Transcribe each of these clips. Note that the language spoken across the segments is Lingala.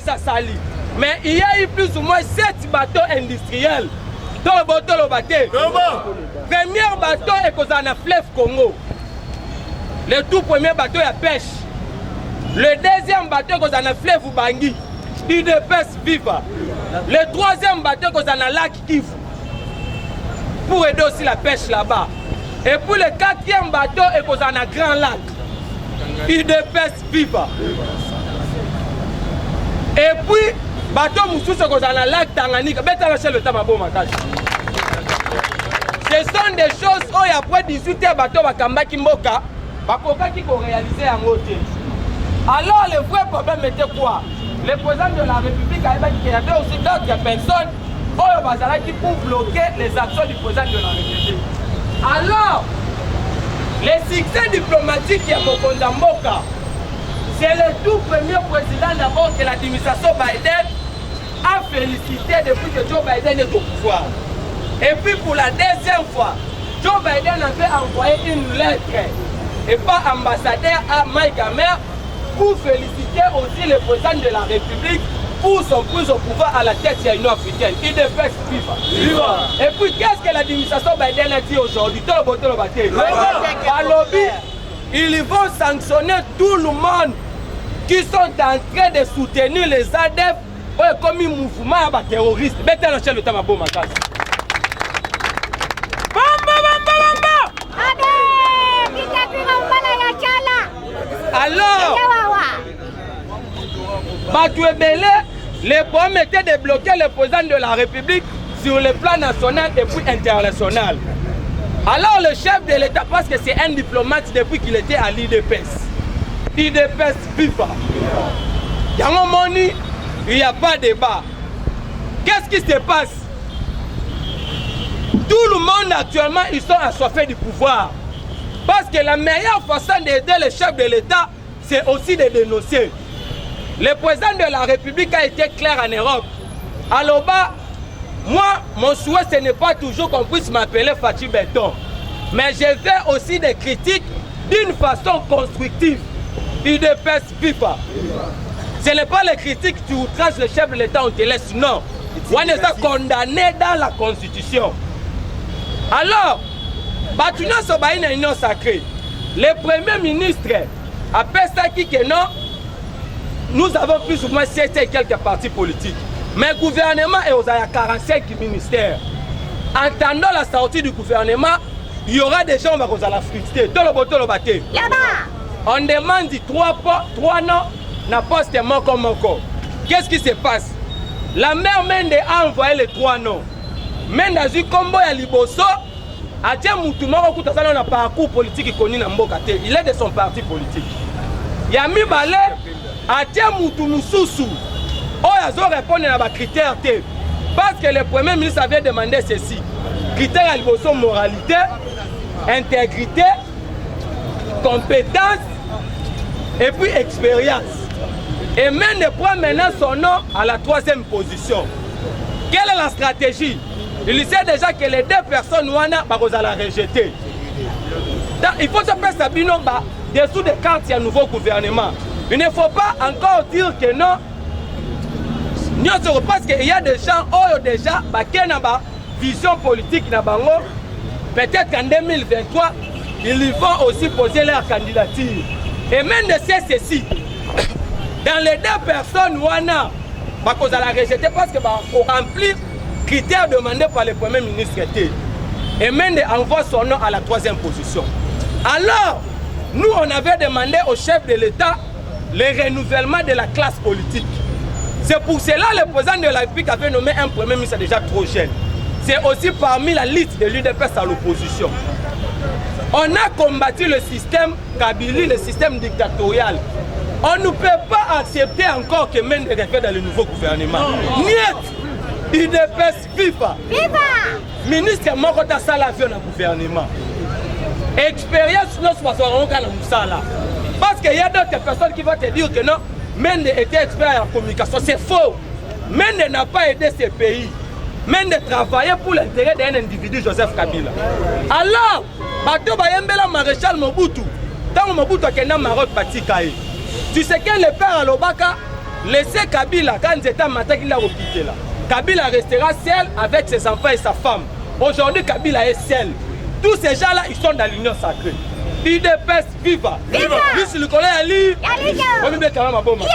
ça sali. Mais il y a eu plus ou moins 7 bateaux industriels. Dans le bateau, le bateau. Premier bateau est dans le fleuve Congo. Le tout premier bateau est à pêche. Le deuxième bateau est dans le fleuve Bangui. Il dépêche Viva. Le troisième bateau est dans le lac Kivu. Pour aider aussi la pêche là-bas. Et pour le quatrième bateau est dans le grand lac. Il dépêche Viva. Et puis, bateau Moussou est dans le lac Tanganyika. Ce sont des choses où après 18 heures, bateau Bakamba Kimboka, Bakoka qui ont réalisé en côté. Alors, le vrai problème était quoi? Le président de la République a dit qu'il y avait aussi d'autres personnes qui pour bloquer les actions du président de la République. Alors, le succès diplomatique de Mokonza Mboka, c'est le tout premier président d'abord que l'administration Biden a félicité depuis que Joe Biden est au pouvoir. Et puis pour la deuxième fois, Joe Biden avait envoyé une lettre et pas ambassadeur à Mike Hammer pour féliciter aussi le président de la République pour son prise au pouvoir à la tête de l'Union africaine. Il devait vivre. Et puis qu'est-ce que l'administration Biden a dit aujourd'hui? À lobby, ils vont sanctionner tout le monde qui sont en train de soutenir les ADF comme un mouvement terroriste. Mettez le temps à bon matin. Alors, le problème était de bloquer le président de la République sur le plan national et puis international. Alors le chef de l'État, parce que c'est un diplomate depuis qu'il était à l'IDPS. IDPS FIFA. Il y a un moment, il n'y a pas de débat. Qu'est-ce qui se passe? Tout le monde actuellement, ils sont assoiffés du pouvoir. Parce que la meilleure façon d'aider le chef de l'État, c'est aussi de dénoncer. Le président de la République a été clair en Europe. Alors bas, moi, mon souhait, ce n'est pas toujours qu'on puisse m'appeler Fachi Béton. Mais je fais aussi des critiques d'une façon constructive. IDPS FIFA. Ce n'est pas les critiques qui outragent le chef de l'État, on te laisse. Non. On est condamné dans la Constitution. Alors, Batuna Sobaï une union sacrée. Le Premier ministre appelle ça qui que non. Nous avons plus ou moins 7 et quelques partis politiques. Mais le gouvernement est aux 45 ministères. En attendant la sortie du gouvernement, il y aura des gens qui vont la frustrer. On demande 3 noms na poste comme encore. Qu'est-ce qui se passe? La mère Mende a envoyé les 3 noms. Mende a dit combo ya liboso. Atia Moutouma Okutazana na parcours politique connu na Mbokate. Il est de son parti politique. Yami Balé Atia Moutoumoussousou. Oh, ils ont répondu à des critères. Parce que le Premier ministre avait demandé ceci. Critères à l'évolution, moralité, intégrité, compétence et puis expérience. Et même de prendre maintenant son nom à la 3e position. Quelle est la stratégie? Il sait déjà que les 2 personnes vont la rejeter. Donc, il faut se faire ça dessous des cartes il y a un nouveau gouvernement. Il ne faut pas encore dire que non. Parce qu'il y a des gens qui ont déjà une vision politique. Peut-être qu'en 2023, ils vont aussi poser leur candidature. Et même de ceci, dans les 2 personnes, on va la rejeter parce qu'il faut remplir les critères demandés par le Premier ministre. Et même envoie son nom à la 3e position. Alors, nous, on avait demandé au chef de l'État le renouvellement de la classe politique. C'est pour cela que le président de la République avait nommé un Premier ministre déjà trop jeune. C'est aussi parmi la liste de l'UDPS à l'opposition. On a combattu le système Kabili, le système dictatorial. On ne peut pas accepter encore que Mende refait dans le nouveau gouvernement. Niet, UDPS FIFA. Ministre Mokota Sala vient dans le gouvernement. Expérience, nous sommes dans le parce qu'il y a d'autres personnes qui vont te dire que non, Mende était expert en communication. C'est faux. Mende n'a pas aidé ce pays. Mende travaillait pour l'intérêt d'un individu, Joseph Kabila. Alors, Bato Bayembela Maréchal Mobutu, tant Mobutu a Maroc Batikaï. Tu sais que le père à l'Obaka, laissez Kabila, quand Nzeta Mata qu'il a quitté là, Kabila restera seul avec ses enfants et sa femme. Aujourd'hui, Kabila est seul. Tous ces gens-là, ils sont dans l'union sacrée. UDPS, viva! Viva! Juste le collègue Ali. On lui met quand même un bon match.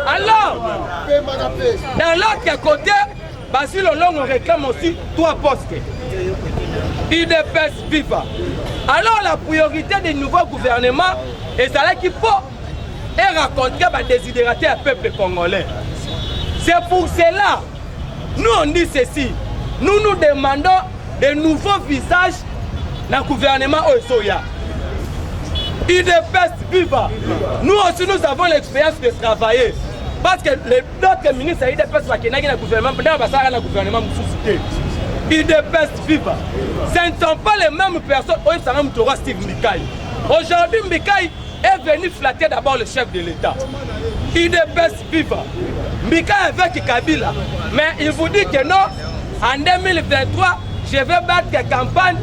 Alors, dans l'autre côté, Basile Olongo réclame aussi 3 postes. UDPS, viva! Alors, la priorité du nouveau gouvernement est celle qui peut raconter les désidératés au peuple congolais. C'est pour cela, nous on dit ceci. Nous nous demandons de nouveaux visages dans le gouvernement Osoya. UDPS, viva! Nous aussi, nous avons l'expérience de travailler. Parce que d'autres ministres de l'UDPS sont dans le gouvernement, dans le gouvernement UDPS, viva! Ce ne sont pas les mêmes personnes. Steve Mbikai. Aujourd'hui, Mbikai est venu flatter d'abord le chef de l'État. UDPS, viva! Mbikai avec Kabila. Mais il vous dit que non, en 2023, je vais battre campagne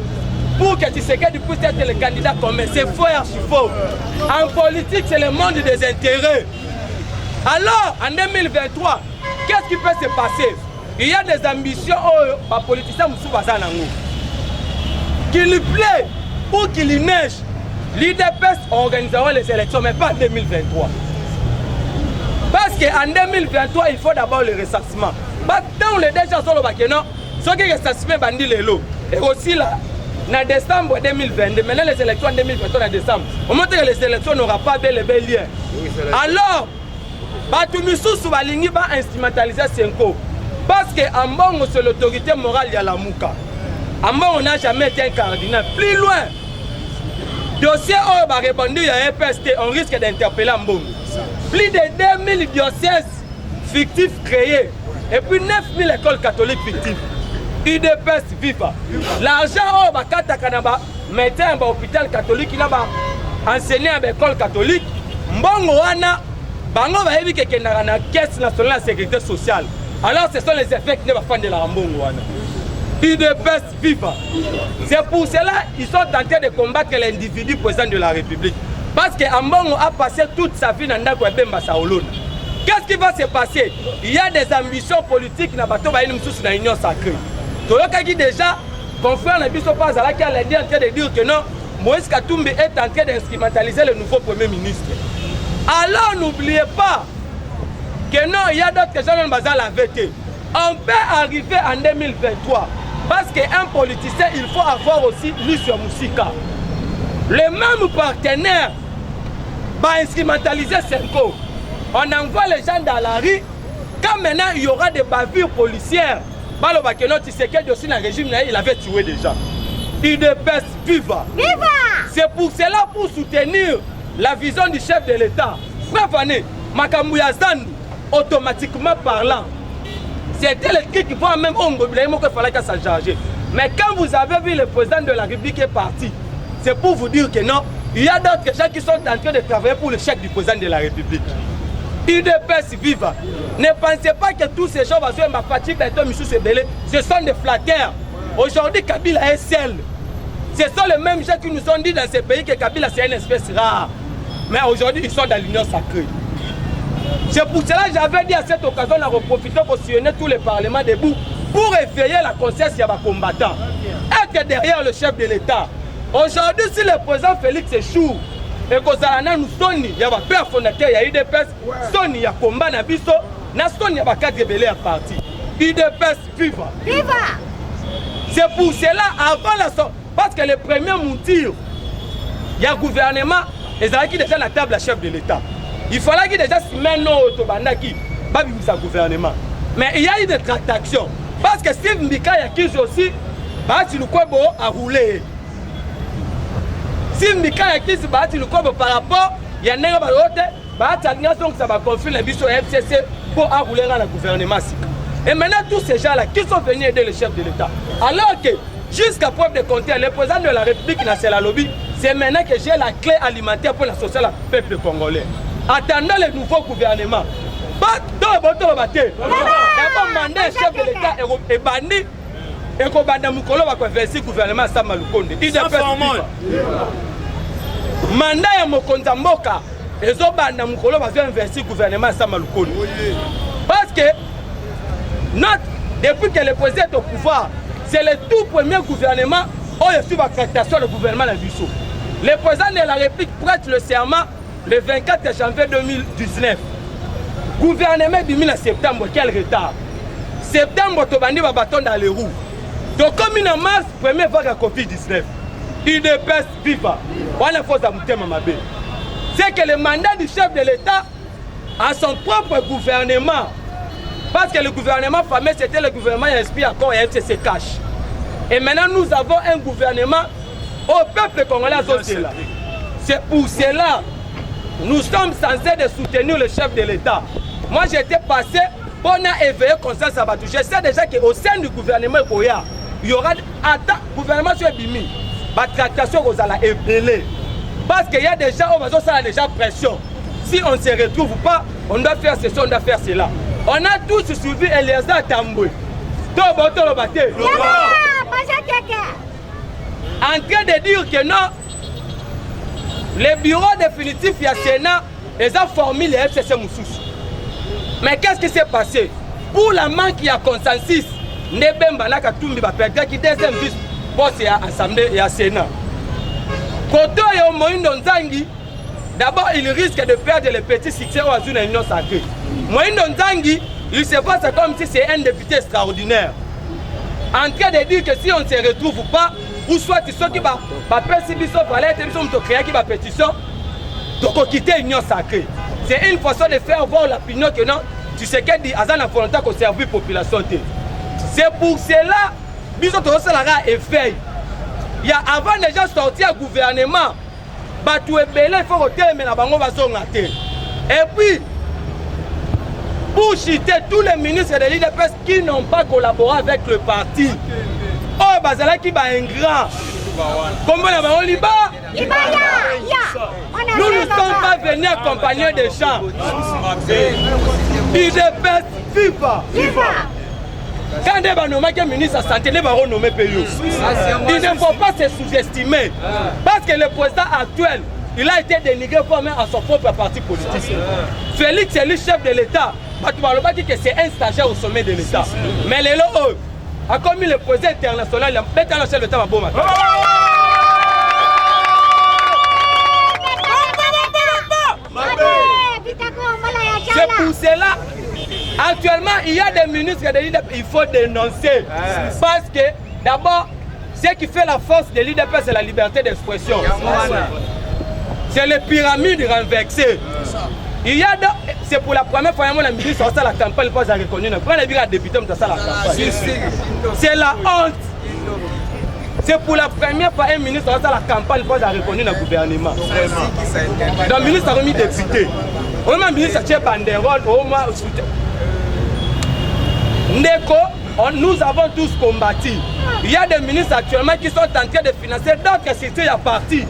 pour que Tshisekedi puisse être le candidat commun. C'est faux et archi faux. En politique, c'est le monde des intérêts. Alors, en 2023, qu'est-ce qui peut se passer? Il y a des ambitions aux politiciens qu'il plaît ou qu'il neige. L'UDPS organisera les élections, mais pas en 2023. Parce qu'en 2023, il faut d'abord le ressassement. Dans les déjà sur le baquenon, ce qui est ressassement bandi les lots. Et aussi là, en décembre 2022, maintenant les élections en 2023 en décembre, au moment où les élections n'auront pas bel et bel lien. Alors, Batumissou Balingi va instrumentaliser Senko. Parce qu'en bon, c'est l'autorité morale de la Mouka. En bon, on n'a jamais été un cardinal. Plus loin, dossier où va répondre à un PST, on risque d'interpeller en bon. Plus de 2000 diocèses fictifs créés. Et puis 9000 écoles catholiques fictives. UDPS, viva! L'argent où va Katakanaba mettre un hôpital catholique, il va enseigner à l'école catholique. Mbongo wana, bango va éviter qu'il y ait une caisse nationale de sécurité sociale. Alors ce sont les effets qui ne vont pas de la Mbongo wana. UDPS, viva! C'est pour cela qu'ils sont tentés de combattre l'individu président de la République. Parce que Mbongo a passé toute sa vie dans Ndako Bemba Saolona. Qu'est-ce qui va se passer? Il y a des ambitions politiques dans l'union sacrée. Tolokaki déjà, confrère Nabiso Pazala qui a en train de dire que non, Moïse Katumbi est en train d'instrumentaliser le nouveau Premier ministre. Alors n'oubliez pas que non, il y a d'autres gens dans le bazar la VT. On peut arriver en 2023 parce qu'un politicien, il faut avoir aussi lui sur Moussika. Les mêmes partenaires vont instrumentaliser Senko. On envoie les gens dans la rue. Quand maintenant il y aura des bavures policières, aussi dans le régime, il avait tué des gens. UDPS, viva! Viva! C'est pour cela, pour soutenir la vision du chef de l'État. Prévenez, Makamouya Zandu, automatiquement parlant, c'était le truc qui va même qu'il fallait qu'à s'en charger. Mais quand vous avez vu le président de la République qui est parti, c'est pour vous dire que non, il y a d'autres gens qui sont en train de travailler pour le chèque du président de la République. UDPS, viva! Ne pensez pas que tous ces gens vont se ma fatigue ce sont des flatteurs. Aujourd'hui, Kabila est seul. Ce sont les mêmes gens qui nous ont dit dans ces pays que Kabila c'est une espèce rare. Mais aujourd'hui, ils sont dans l'union sacrée. C'est pour cela que j'avais dit à cette occasion de profiter pour sillonner tous les parlements debout pour éveiller la conscience des combattants. Être derrière le chef de l'État. Aujourd'hui, si le président Félix échoue, et que nous sommes, il y a un père fondateur, il y a UDPS, il y a combat na biso, il y a 4 rebelles à parti. UDPS, viva! Viva! C'est pour cela, avant la sortie, parce que le premier moutir, il y a un gouvernement, et ça qui déjà la table à chef de l'État. Il fallait qu'il déjà se mette non autobandaki, pas sa gouvernement. Mais il y a eu des tractations. Parce que Steve Mbikai accuse aussi, Bahati Lukwebo a roulé. Si Mbikai accuse Bahati Lukwebo par rapport, il y a un autre, Bahati Alliance, donc ça va confier les bisous FCC pour rouler dans le gouvernement. Et maintenant, tous ces gens-là qui sont venus aider le chef de l'État. Alors que, jusqu'à preuve de compter, le président de la République nationale lobby, c'est maintenant que j'ai la clé alimentaire pour l'associer au peuple congolais. Attendant le nouveau gouvernement. D'abord, mandat chef de l'État est banni. Et qu'on bande Moukolo va faire le gouvernement Samalukonde. mandat ya mokonza mboka ezobanda mukolo bazo investir gouvernement Sama Lukonde. Parce que depuis que le président est au pouvoir, c'est le tout premier gouvernement où il y a eu la tractation du gouvernement de Bissau. Le président de la République prête le serment le 24 janvier 2019. Gouvernement du 1er septembre, quel retard. Septembre, tu as mis un bâton dans les roues. Donc, comme en mars, première vague à Covid-19, il dépasse viva. Voilà faut c'est que le mandat du chef de l'État a son propre gouvernement. Parce que le gouvernement fameux, c'était le gouvernement SP Accord et FCC Cash. Et maintenant, nous avons un gouvernement au peuple congolais. C'est pour cela nous sommes censés de soutenir le chef de l'État. Moi, j'étais passé pour éveiller conscience à Batou. Je sais déjà qu'au sein du gouvernement, il y aura le gouvernement sur Bimi. La tractation aux ala ébélé. Parce qu'il y a déjà, on a déjà pression. Si on ne se retrouve pas, on doit faire ceci, on doit faire cela. On a tous suivi Eliezer Tamboué. En train de dire que non, le bureau définitif du Sénat, ils ont formé les FCC Moussous. Mais qu'est-ce qui s'est passé? Pour la manque de consensus, Nebemba Nakatumbi va perdre qui deuxième vice poste à l'Assemblée et à Sénat. Koto et Moïndo Nzangi, d'abord il risque de perdre le petit succès au Azul Union Sacrée. Moïndo Nzangi, il se passe comme si c'est un député extraordinaire. En train de dire que si on ne se retrouve pas, ou soit ceux qui va pétition, qui pétition, donc quitter l'Union Sacrée. C'est une façon de faire voir l'opinion que non, tu sais qu'elle dit Azan a volonté qu'on serve la population. C'est pour cela que nous avons effet. Il y a avant les gens sortir au gouvernement, il faut que et puis, pour chiter tous les ministres de l'IDPS qui n'ont pas collaboré avec le parti. Oh, Bazala qui va ingrat. Comment on va liba? Nous ne sommes pas venus accompagner des gens. IDPS, viva! Quand on va nommer un ministre de la Santé, on va renommer Payou. Il ne faut pas se sous-estimer. Parce que le président actuel, il a été dénigré même à son propre parti politique. Félix est le chef de l'État. C'est un stagiaire au sommet de l'État. Mais les lots, a commis le président international, il a fait un chef de l'État. C'est pour cela, actuellement, il y a des ministres de l'IDP, il faut dénoncer. Parce que, d'abord, ce qui fait la force de l'IDP, c'est la liberté d'expression. C'est les pyramides renversées. Il y a c'est pour la première fois que la ministre a la campagne pour reconnu. Pourquoi la député la campagne? C'est la honte. C'est pour la première fois un ministre a la campagne pour reconnu le gouvernement. Donc le ministre a remis député. Le ministre a fait banderole, nous avons tous combattu. Il y a des ministres actuellement qui sont en train de financer d'autres structures à partir.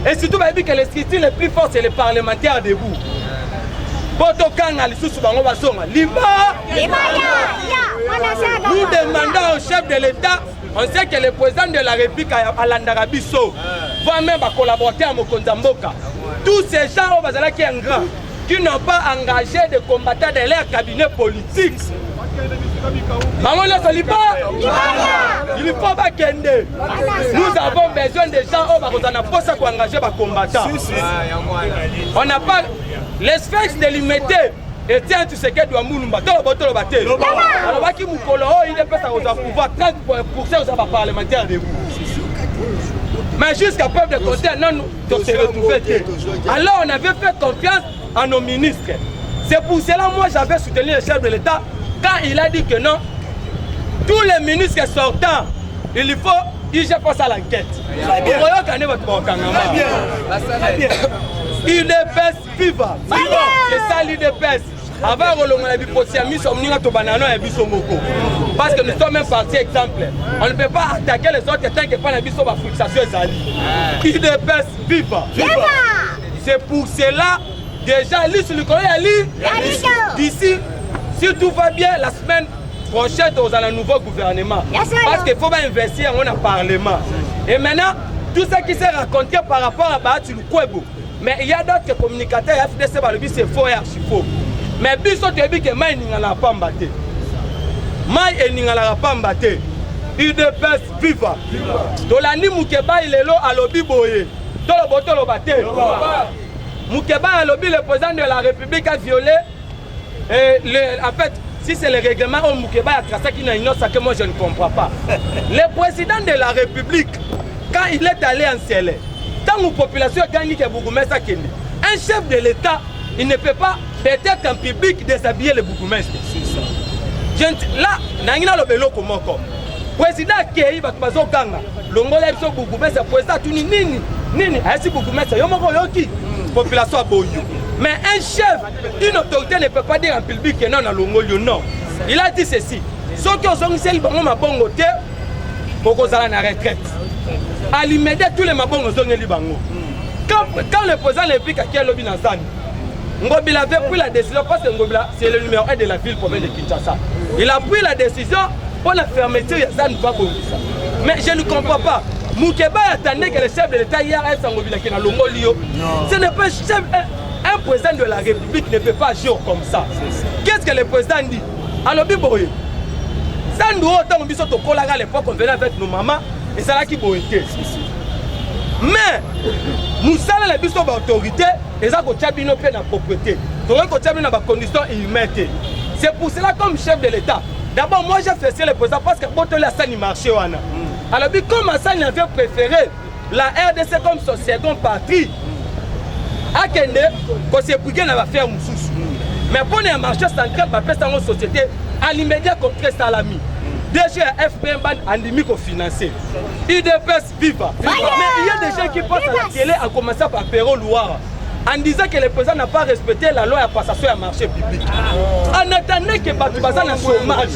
Et surtout, que les structures les plus fortes, c'est les parlementaires debout. Nous demandons au chef de l'État, on sait que le président de la République à l'Andarabiso va même collaborer à Mokonza Mboka. Tous ces gens qui n'ont pas engagé de combattants de leur cabinet politique. Il faut pas qu'elle. Nous avons besoin de gens qui ont engagé les combattants. On n'a pas l'espace délimité. Et tiens, tu sais qu'elle doit mourir. Alors, qui m'a il est pouvoir 30% aux parlementaires de vous. Mais jusqu'à preuve de contraire, non, nous se retrouver. Alors, on avait fait confiance à nos ministres. C'est pour cela moi j'avais soutenu le chef de l'État quand il a dit que non, tous les ministres sortants, il faut IG passe à l'enquête. IDPS viva. C'est ça l'IDPS. Avant parce que nous sommes un parti exemple. On ne peut pas attaquer les autres tant que pas la fixation IDPS viva. C'est pour cela déjà d'ici, si tout va bien, la semaine prochaine, on a un nouveau gouvernement. Parce qu'il faut investir dans le Parlement. Et maintenant, tout ce qui s'est raconté par rapport à Bahati Lukwebo. Mais il y a d'autres communicateurs FDC balobi c'est faux et archi faux. Mais biso tebi que mai ningala pamba te. Mai e ningala pamba te. UDPS viva. Tolani Mukeba ilelo alobi boye. Tolo botolo bate. Mukeba alobi le président de la République a violé en fait si c'est le règlement au Mukeba a tracé qui n'a une autre que moi je ne comprends pas. Le président de la République quand il est allé en Ciel, tant que la population a gagné que Bougoumestre Kende, un chef de l'État, il ne peut pas peut-être en public déshabiller le Bougoumestre. Là, Nangina le vélo comme encore. Président Kei Bakbazo Kanga, l'ongolais sur Bougoumestre, président Tuni Nini, ainsi Bougoumestre, Yomoko Yoki, population à Boyou. Mais un chef, une autorité ne peut pas dire en public que non à l'ongolio, non. Il a dit ceci. Ceux qui ont dit que ma bonne côté, pour qu'on aille en retraite. À l'immédiat, tous les mabons ont été bango. Quand le président l'implique à quel lobby dans Zan, Ngobila avait pris la décision, parce que Ngobila, c'est le numéro 1 de la ville province de Kinshasa. Il a pris la décision pour la fermeture de Zan Babongisa. Mais je ne comprends pas. Mukeba attendait que le chef de l'État hier ait Ngobila qui est dans le Mongolio. Ce n'est pas chef, un président de la République ne peut pas agir comme ça. Qu'est-ce que le président dit? Alors, Biboye, Zan nous autant on au Kolaga à l'époque, on venait avec nos mamans. Et c'est là qui boite. Mais nous sommes les bisous d'autorité et ça qu'on tient nos pieds dans la propriété. Donc on tient dans la condition humaine. C'est pour cela comme chef de l'État. D'abord moi j'ai fait le président parce que pour la scène marché wana. Alors puis comme ça il avait préféré la RDC comme son second parti. À Kende qu'on s'est bouillé dans l'affaire Moussous. Mais pour les marchés centrales bah pèse dans nos sociétés à l'immédiat contre Salami. Déjà FPM Andimi qu'on financé. UDPS viva. Mais il y a des gens qui passent à la télé en commençant par Perro Louara en disant que le président n'a pas respecté la loi à passation à marché public. En attendant que Batoubaza n'a chômage.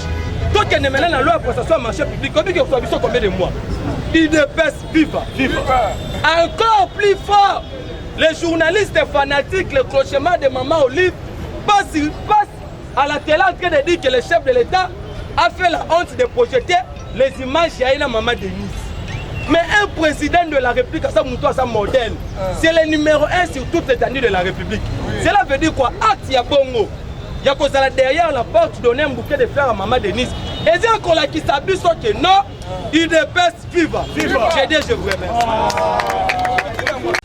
Donc il y a maintenant la loi à passation à marché public. Combien de mois? UDPS viva. Encore plus fort. Les journalistes fanatiques, le clochement de Maman Olive passent à la télé en train de dire que le chef de l'État a fait la honte de projeter les images de la maman Denise. Mais un président de la République, ça c'est un modèle. C'est le numéro 1 sur toute l'étendue de la République. Cela veut dire quoi? Acte ya bongo. Il y a derrière la porte donner un bouquet de fleurs à maman Denise. Et c'est encore là qui s'abuse que non, il dépêche viva. Je vous remercie.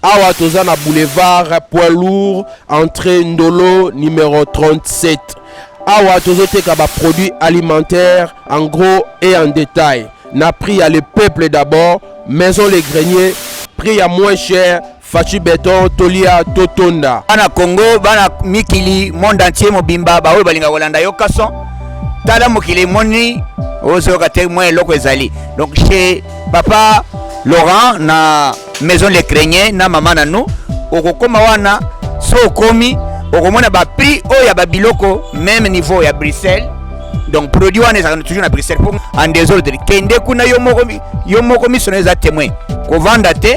Awa Tozana Boulevard, poids lourd, entrée Ndolo, numéro 37. Awa Tozoteka ba produits alimentaires en gros et en détail. N'a pris à le peuple d'abord, maison les greniers, prix à moins cher, Fachi Béton, Tolia, Totonda. Bana Congo, bana Mikili, monde entier mobimba, ba balinga Holanda yo kason. Tala mokili moni, ozo kate moins loko ezali. Donc chez papa Laurent na maison les greniers na maman na nous, okokoma wana so komi okomona ba prix oya ba biloko même niveau ya Bruxelles. Donc produit wana ça toujours na Bruxelles pour en désordre kende kuna yo moko missionnaire témoin ko vanda te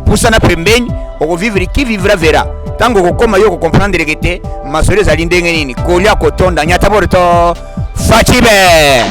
pour ça na pembeni oko vivre qui vivra verra tango kokoma yo ko comprendre que te masole za lindenge nini kolia kotonda nyata borto fachibe.